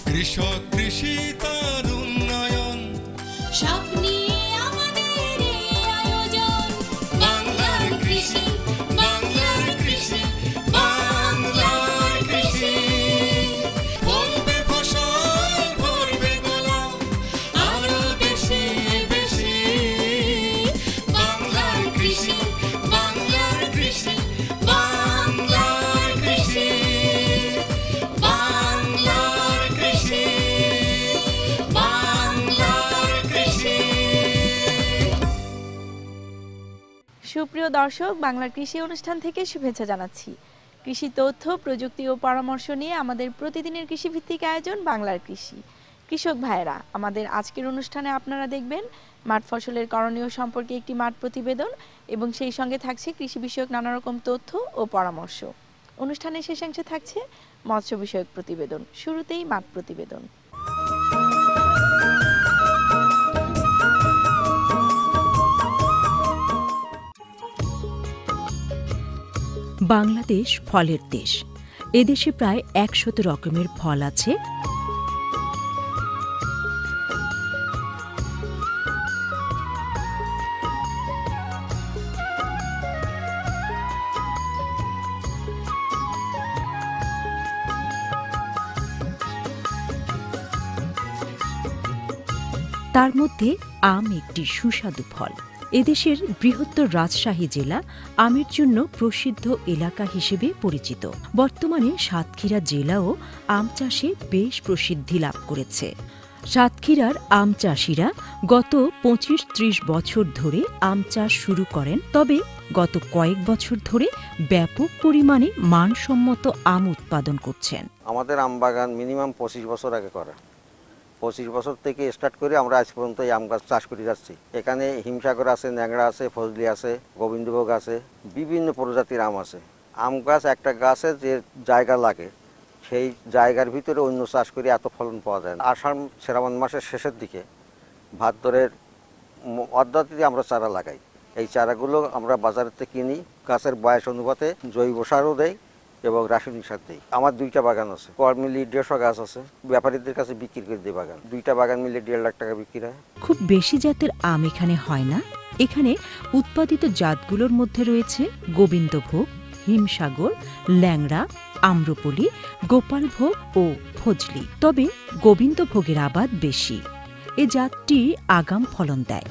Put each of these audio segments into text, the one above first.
কৃষক কৃষি তার উন্নয়ন সব নিয়ে আমাদের এই আয়োজন। বাংলার কৃষি, বাংলার কৃষি, বাংলার কৃষি। ফলবে ফসল ভরবে গোলা আরো বেশি বেশি। বাংলার কৃষি, বাংলার কৃষি, বাংলার কৃষি, বাংলার কৃষি, বাংলার কৃষি। সুপ্রিয় দর্শক, বাংলার কৃষি অনুষ্ঠান থেকে শুভেচ্ছা জানাচ্ছি। কৃষি তথ্য, প্রযুক্তি ও পরামর্শ নিয়ে আমাদের প্রতিদিনের কৃষিভিত্তিক আয়োজন বাংলার কৃষি। কৃষক ভাইয়েরা, আমাদের আজকের অনুষ্ঠানে আপনারা দেখবেন মাঠ ফসলের করণীয় সম্পর্কে একটি মাঠ প্রতিবেদন এবং সেই সঙ্গে থাকছে কৃষি বিষয়ক নানা রকম তথ্য ও পরামর্শ। অনুষ্ঠানের শেষাংশে থাকছে মৎস্য বিষয়ক প্রতিবেদন। শুরুতেই মাঠ প্রতিবেদন। বাংলাদেশ ফলের দেশ। এদেশে প্রায় 100 রকমের ফল আছে। তার মধ্যে আম একটি সুস্বাদু ফল। এদেশের বৃহত্তর রাজশাহী জেলা আমের জন্য প্রসিদ্ধ এলাকা হিসেবে পরিচিত। বর্তমানে সাতক্ষীরা জেলাও আম চাষে বেশ প্রসিদ্ধি লাভ করেছে। সাতক্ষীরার আম চাষিরা গত 25-30 বছর ধরে আম চাষ শুরু করেন, তবে গত কয়েক বছর ধরে ব্যাপক পরিমাণে মানসম্মত আম উৎপাদন করছেন। আমাদের আম বাগান মিনিমাম 25 বছর আগে করা। 25 বছর থেকে স্টার্ট করে আমরা আজ পর্যন্ত এই আম গাছ চাষ করে যাচ্ছি। এখানে হিমসাগর আছে, ন্যাংরা আছে, ফজলি আছে, গোবিন্দভোগ আছে, বিভিন্ন প্রজাতির আম আছে। আম গাছ একটা গাছে যে জায়গা লাগে সেই জায়গার ভিতরে অন্য চাষ করে এত ফলন পাওয়া যায় না। আষাঢ় শ্রাবণ মাসের শেষের দিকে ভাদ্রের অর্ধাতে আমরা চারা লাগাই। এই চারাগুলো আমরা বাজার থেকে কিনি, গাছের বয়স অনুপাতে জৈব সারও দেয় এবং রাসায়নিক সার দিই। আমার 2টা বাগান আছে, গড় মিলিয়ে 150 গাছ আছে। ব্যাপারীদের কাছে বিক্রি করে দিই বাগান। 2টা বাগান মিলে 1.5 লাখ টাকা বিক্রি হয়। খুব বেশি জাতের আম এখানে হয় না। এখানে উৎপাদিত জাতগুলোর মধ্যে রয়েছে গোবিন্দভোগ, হিমসাগর, ল্যাংড়া, আম্রপলি, গোপালভোগ ও ফজলি। তবে গোবিন্দভোগের আবাদ বেশি। এ জাতটি আগাম ফলন দেয়।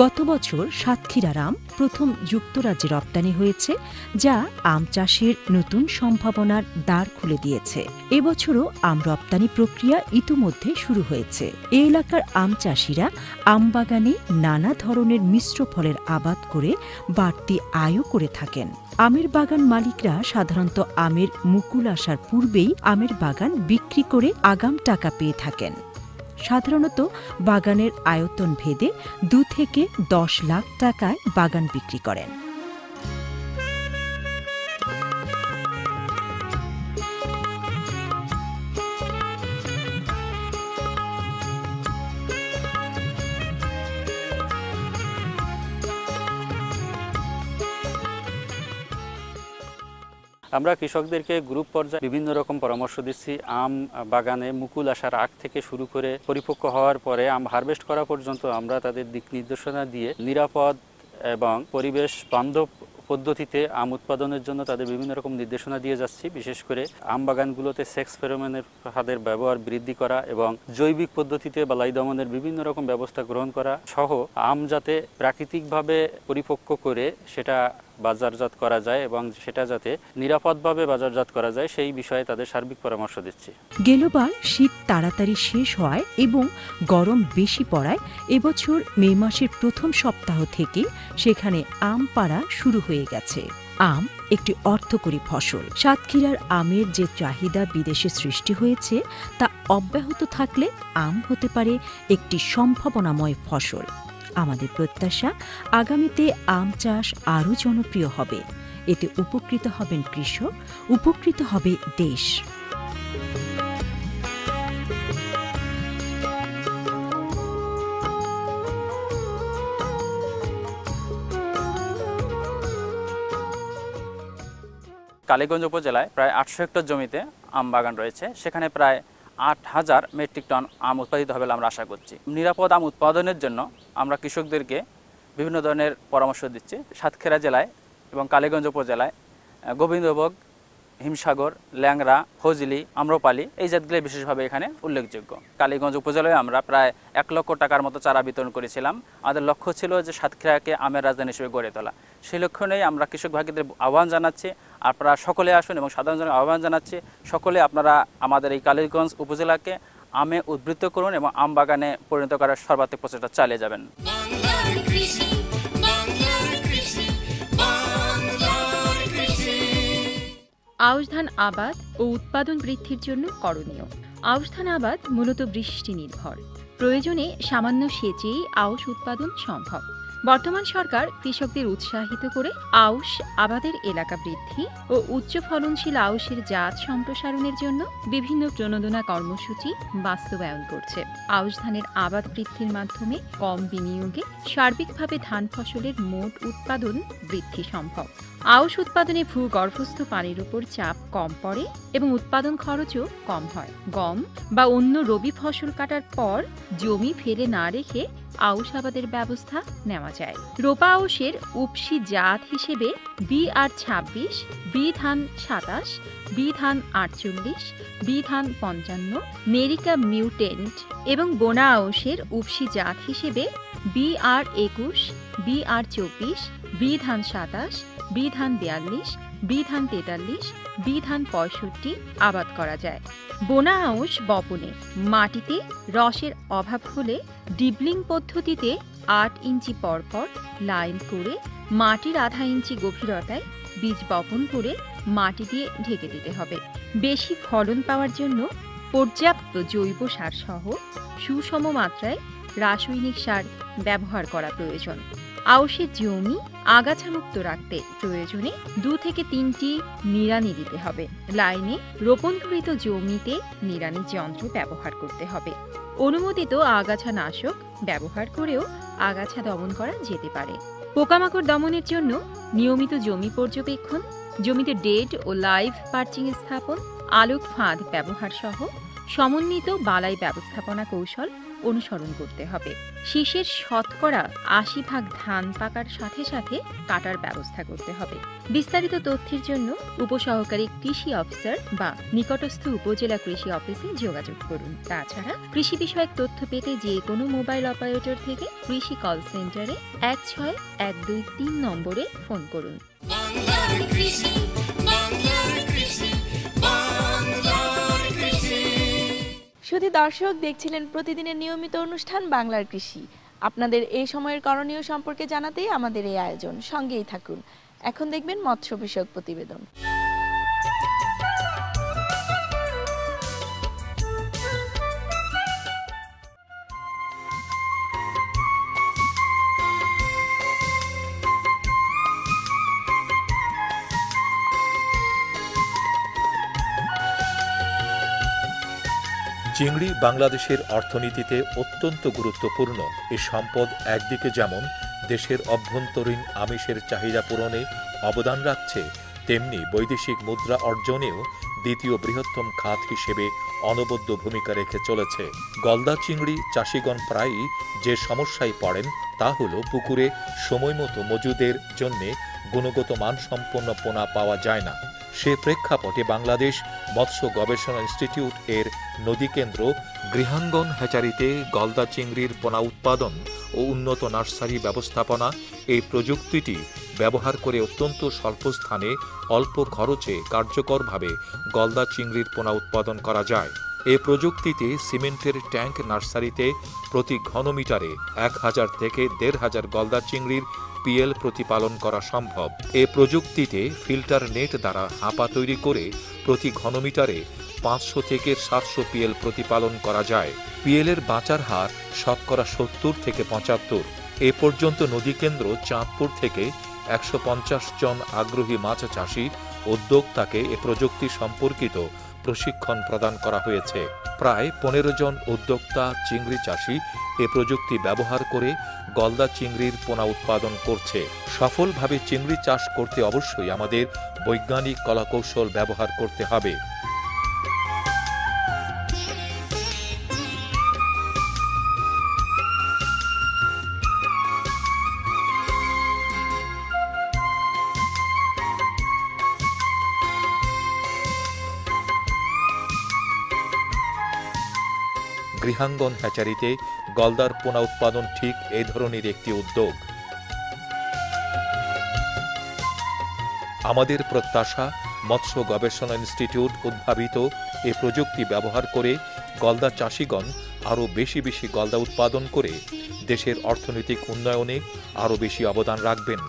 গত বছর সাতক্ষীরার আম প্রথম যুক্তরাজ্যে রপ্তানি হয়েছে, যা আম চাষের নতুন সম্ভাবনার দ্বার খুলে দিয়েছে। এবছরও আম রপ্তানি প্রক্রিয়া ইতিমধ্যে শুরু হয়েছে। এ এলাকার আম চাষিরা আম বাগানে নানা ধরনের মিশ্র ফলের আবাদ করে বাড়তি আয়ও করে থাকেন। আমের বাগান মালিকরা সাধারণত আমের মুকুল আসার পূর্বেই আমের বাগান বিক্রি করে আগাম টাকা পেয়ে থাকেন। সাধারণত বাগানের আয়তন ভেদে 2 থেকে 10 লাখ টাকায় বাগান বিক্রি করেন। আমরা কৃষকদেরকে গ্রুপ পর্যায়ে বিভিন্ন রকম পরামর্শ দিচ্ছি। আম বাগানে মুকুল আসার আগ থেকে শুরু করে পরিপক্ক হওয়ার পরে আম হারভেস্ট করা পর্যন্ত আমরা তাদের দিক নির্দেশনা দিয়ে নিরাপদ এবং পরিবেশ বান্ধব পদ্ধতিতে আম উৎপাদনের জন্য তাদের বিভিন্ন রকম নির্দেশনা দিয়ে যাচ্ছি। বিশেষ করে আম বাগানগুলোতে সেক্স ফেরোমনের ফাঁদের ব্যবহার বৃদ্ধি করা এবং জৈবিক পদ্ধতিতে বালাই দমনের বিভিন্ন রকম ব্যবস্থা গ্রহণ করা সহ আম যাতে প্রাকৃতিকভাবে পরিপক্ক করে সেটা বাজারজাত করা যায় এবং সেটা যাতে নিরাপদভাবে বাজারজাত করা যায় সেই বিষয়ে তাদের সার্বিক পরামর্শ দিচ্ছি। গেলবার শীত তাড়াতাড়ি শেষ হয় এবং গরম বেশি পড়ায় এবছর মে মাসের প্রথম সপ্তাহ থেকে সেখানে আম পাড়া শুরু হয়ে গেছে। আম একটি অর্থকরী ফসল। সাতক্ষীরার আমের যে চাহিদা বিদেশে সৃষ্টি হয়েছে তা অব্যাহত থাকলে আম হতে পারে একটি সম্ভাবনাময় ফসল। আমাদের প্রত্যাশা আগামীতে আম চাষ আরও জনপ্রিয় হবে। এতে উপকৃত হবেন কৃষক, উপকৃত হবে দেশ। কালীগঞ্জ উপজেলায় প্রায় 800 হেক্টর জমিতে আম বাগান রয়েছে, সেখানে প্রায় 8000 মেট্রিক টন আম উৎপাদিত হবে বলে আমরা আশা করছি। নিরাপদ আম উৎপাদনের জন্য আমরা কৃষকদেরকে বিভিন্ন ধরনের পরামর্শ দিচ্ছি। সাতক্ষীরা জেলায় এবং কালীগঞ্জ উপজেলায় গোবিন্দভোগ, হিমসাগর, ল্যাংড়া, ফজলি, আম্রপালি এই জাতগুলি বিশেষভাবে এখানে উল্লেখযোগ্য। কালীগঞ্জ উপজেলায় আমরা প্রায় 1 লক্ষ টাকার মতো চারা বিতরণ করেছিলাম। আমাদের লক্ষ্য ছিল যে সাতক্ষীরাকে আমের রাজধানী হিসেবে গড়ে তোলা। সেই লক্ষ্য নিয়ে আমরা কৃষক ভাইদের আহ্বান জানাচ্ছি, আপনারা সকলে আসুন, এবং সাধারণ জনের আহ্বান জানাচ্ছি সকলে আপনারা আমাদের এই কালীগঞ্জ উপজেলাকে আমে উদ্বৃত্ত করুন এবং আম বাগানে পরিণত করার সর্বাত্মক প্রচেষ্টা চালিয়ে যাবেন। বাংলার কৃষি, বাংলার কৃষি, বাংলার কৃষি। আউশ ধান আবাদ ও উৎপাদন বৃদ্ধির জন্য করণীয়। আউশ ধান আবাদ মূলত বৃষ্টি নির্ভর। প্রয়োজনে সামান্য সেচেই আউশ উৎপাদন সম্ভব। বর্তমান সরকার কৃষকদের উৎসাহিত করে আউশ আবাদের এলাকা বৃদ্ধি ও উচ্চ ফলনশীল আউশের জাত সম্প্রসারণের জন্য বিভিন্ন প্রণোদনা কর্মসূচি বাস্তবায়ন করছে। আউশ ধানের আবাদ বৃদ্ধির মাধ্যমে কম বিনিয়োগে সার্বিকভাবে ধান ফসলের মোট উৎপাদন বৃদ্ধি সম্ভব। আউশ উৎপাদনে ভূগর্ভস্থ পানির উপর চাপ কম পড়ে এবং উৎপাদন খরচও কম হয়। গম বা অন্য রবি ফসল কাটার পর জমি ফেলে না রেখে আউশ আবাদের ব্যবস্থা নেওয়া যায়। রোপা আউশের উপসি জাত হিসেবে BR26, বি ধান 27, বি ধান 48, বি ধান 55, নেরিকা মিউটেন্ট এবং বোনা আউশের উপসি জাত হিসেবে BR21, BR24, বি ধান 27, বি ধান 42, বি ধান 43, বি ধান 65 আবাদ করা যায়। বোনা আউশ বপনে মাটিতে রসের অভাব হলে ডিবলিং পদ্ধতিতে 8 ইঞ্চি পরপর লাইন করে মাটির আধা ইঞ্চি গভীরতায় বীজ বপন করে মাটি দিয়ে ঢেকে দিতে হবে। বেশি ফলন পাওয়ার জন্য পর্যাপ্ত জৈব সার সহ সুষম মাত্রায় রাসায়নিক সার ব্যবহার করা প্রয়োজন। আউশের জমি আগাছামুক্ত রাখতে প্রয়োজনে 2 থেকে 3টি নিড়ানি দিতে হবে। লাইনে রোপণকৃত জমিতে নিড়ানি যন্ত্র ব্যবহার করতে হবে। অনুমোদিত আগাছা নাশক ব্যবহার করেও আগাছা দমন করা যেতে পারে। পোকামাকড় দমনের জন্য নিয়মিত জমি পর্যবেক্ষণ, জমিতে ডেড ও লাইভ পার্চিং স্থাপন, আলোক ফাঁদ ব্যবহার সহ সমন্বিত বালাই ব্যবস্থাপনা কৌশল অনুসরণ করতে হবে। শীষের শতকরা 80% ধান পাকার সাথে সাথে কাটার ব্যবস্থা করতে হবে। বিস্তারিত তথ্যের জন্য উপসহকারী কৃষি অফিসার বা নিকটস্থ উপজেলা কৃষি অফিসে যোগাযোগ করুন। তাছাড়া কৃষি বিষয়ক তথ্য পেতে যে কোনো মোবাইল অপারেটর থেকে কৃষি কল সেন্টারে 16123 নম্বরে ফোন করুন। বাংলার কৃষি, বাংলার কৃষি, বাংলার কৃষি। শুধু দর্শক দেখছিলেন প্রতিদিনের নিয়মিত অনুষ্ঠান বাংলার কৃষি। আপনাদের এই সময়ের করণীয় সম্পর্কে জানাতেই আমাদের এই আয়োজন, সঙ্গেই থাকুন। এখন দেখবেন মৎস্য বিষয়ক প্রতিবেদন। চিংড়ি বাংলাদেশের অর্থনীতিতে অত্যন্ত গুরুত্বপূর্ণ। এ সম্পদ একদিকে যেমন দেশের অভ্যন্তরীণ আমিষের চাহিদা পূরণে অবদান রাখছে, তেমনি বৈদেশিক মুদ্রা অর্জনেও দ্বিতীয় বৃহত্তম খাত হিসেবে অনবদ্য ভূমিকা রেখে চলেছে। গলদা চিংড়ি চাষিগণ প্রায়ই যে সমস্যায় পড়েন তা হল পুকুরে সময়মতো মজুদের জন্যে গুণগত মানসম্পন্ন পোনা পাওয়া যায় না। সে প্রেক্ষাপটে বাংলাদেশ মৎস্য গবেষণা ইনস্টিটিউট এর নদীকেন্দ্র গৃহাঙ্গন হ্যাচারিতে গলদা চিংড়ির পোনা উৎপাদন ও উন্নত নার্সারি ব্যবস্থাপনা এই প্রযুক্তিটি ব্যবহার করে অত্যন্ত স্বল্প স্থানে অল্প খরচে কার্যকরভাবে গলদা চিংড়ির পোনা উৎপাদন করা যায়। এ প্রযুক্তিতে সিমেন্টের ট্যাঙ্ক নার্সারিতে প্রতি ঘনমিটারে 1000 থেকে 1500 গলদা চিংড়ির পিএল প্রতিপালন করা সম্ভব। এ প্রযুক্তিতে ফিল্টার নেট দ্বারা হাঁপা তৈরি করে প্রতি ঘনমিটারে 500 থেকে 700 পিএল প্রতিপালন করা যায়। পিএলের বাঁচার হার শতকরা 70 থেকে 75। এ পর্যন্ত নদীকেন্দ্র চাঁদপুর থেকে 150 জন আগ্রহী মাছ চাষী উদ্যোক্তাকে এ প্রযুক্তি সম্পর্কিত প্রশিক্ষণ প্রদান করা হয়েছে। প্রায় 15 জন উদ্যোক্তা চিংড়ি চাষি এ প্রযুক্তি ব্যবহার করে গলদা চিংড়ির পোনা উৎপাদন করছে। সফলভাবে চিংড়ি চাষ করতে অবশ্যই আমাদের বৈজ্ঞানিক কলাকৌশল ব্যবহার করতে হবে। গৃহাঙ্গন হ্যাচারিতে গলদার পোনা উৎপাদন ঠিক এই ধরনের একটি উদ্যোগ। আমাদের প্রত্যাশা মৎস্য গবেষণা ইনস্টিটিউট উদ্ভাবিত এ প্রযুক্তি ব্যবহার করে গলদা চাষিগণ আরও বেশি বেশি গলদা উৎপাদন করে দেশের অর্থনৈতিক উন্নয়নে আরও বেশি অবদান রাখবেন।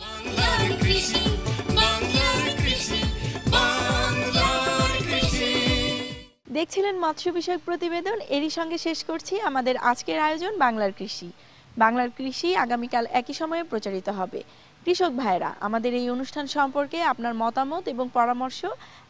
বাংলার কৃষি, বাংলার কৃষি, বাংলার কৃষি। দেখছিলেন মৎস্য বিষয়ক প্রতিবেদন। এরই সঙ্গে শেষ করছি আমাদের আজকের আয়োজন বাংলার কৃষি। বাংলার কৃষি আগামীকাল একই সময়ে প্রচারিত হবে। কৃষক ভাইরা, আমাদের এই অনুষ্ঠান সম্পর্কে আপনার মতামত এবং পরামর্শ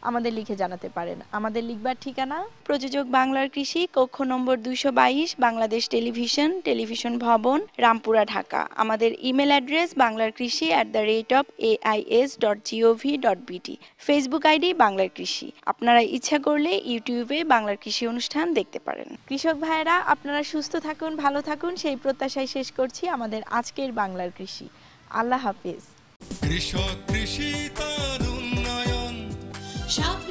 আমাদের লিখে জানাতে পারেন। আমাদের লিখবার ঠিকানা প্রযোজক বাংলার কৃষি, কক্ষ নম্বর 222, বাংলাদেশ টেলিভিশন, টেলিভিশন ভবন, রামপুরা, ঢাকা। আমাদের email address banglarkrishi@ais.gov.bt। Facebook ID বাংলার কৃষি। আপনারা ইচ্ছা করলে ইউটিউবে বাংলার কৃষি অনুষ্ঠান দেখতে পারেন। কৃষক ভাইরা, আপনারা সুস্থ থাকুন, ভালো থাকুন, সেই প্রত্যাশায় শেষ করছি আমাদের আজকের বাংলার কৃষি। আল্লাহ হাফিজ। কৃষক কৃষি তার উন্নয়ন সব